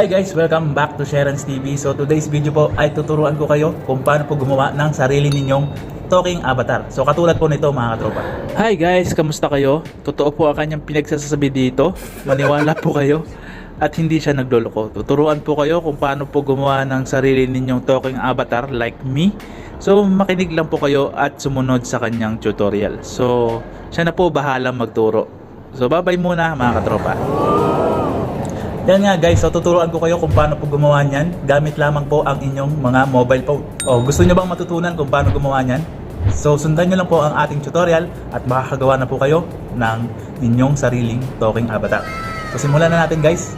Hi guys! Welcome back to SHEIRANZ TV. So today's video po ay tuturuan ko kayo kung paano po gumawa ng sarili ninyong talking avatar. So katulad po nito mga katropa. Hi guys! Kamusta kayo? Totoo po ang kanyang pinagsasabi dito. Maniwala po kayo at hindi siya nagloloko. Tuturuan po kayo kung paano po gumawa ng sarili ninyong talking avatar like me. So makinig lang po kayo at sumunod sa kanyang tutorial. So siya na po bahalang magturo. So bye-bye muna mga katropa. Yan nga guys, so tuturuan ko kayo kung paano po gumawa niyan. Gamit lamang po ang inyong mga mobile phone. O gusto nyo bang matutunan kung paano gumawa niyan? So sundan nyo lang po ang ating tutorial at makakagawa na po kayo ng inyong sariling talking avatar. So simulan na natin guys.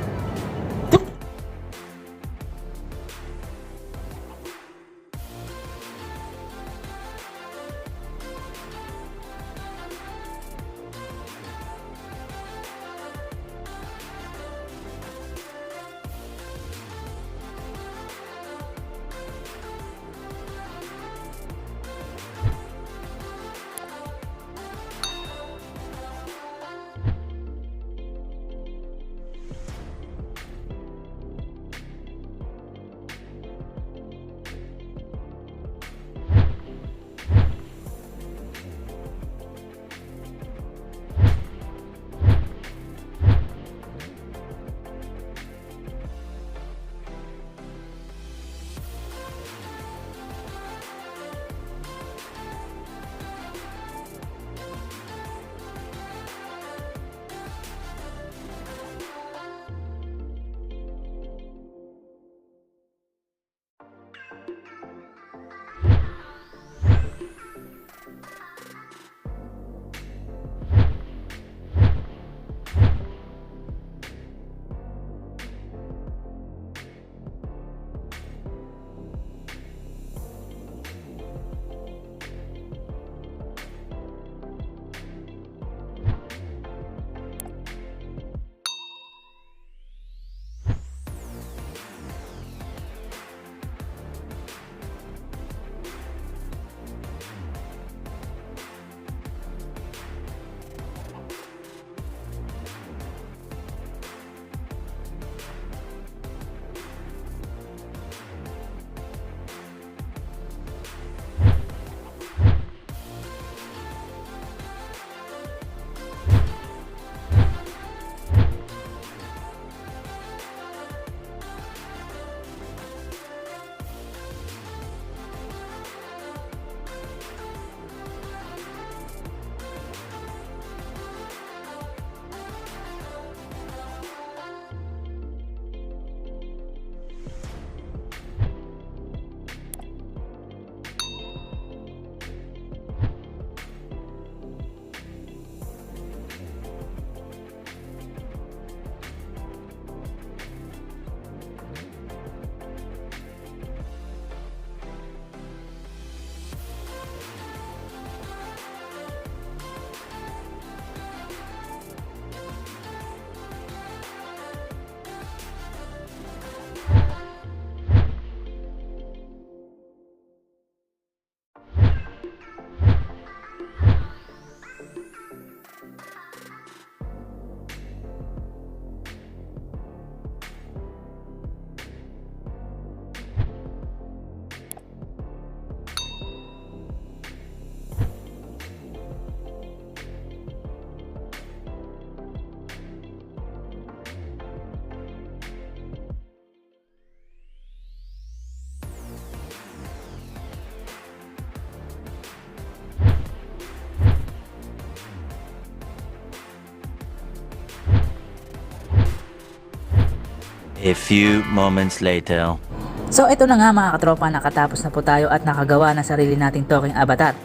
A few moments later. So ito na nga mga katropa, nakatapos na po tayo at nakagawa ng sarili nating talking avatar.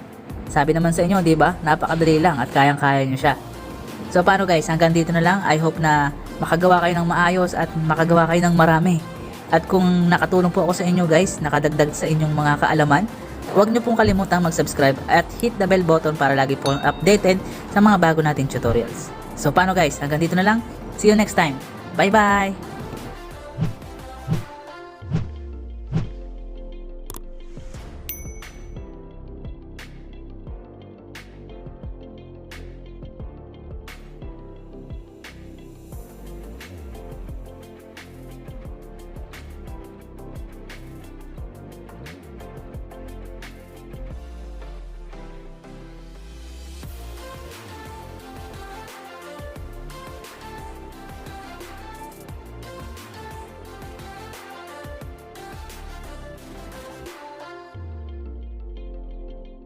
Sabi naman sa inyo, di ba? Napakadali lang at kayang-kaya nyo siya. So paano guys, hanggang dito na lang. I hope na makagawa kayo ng maayos at makagawa kayo ng marami. At kung nakatulong po ako sa inyo guys, nakadagdag sa inyong mga kaalaman, huwag nyo pong kalimutang mag-subscribe at hit the bell button para lagi po updated sa mga bago nating tutorials. So paano guys, hanggang dito na lang. See you next time. Bye bye!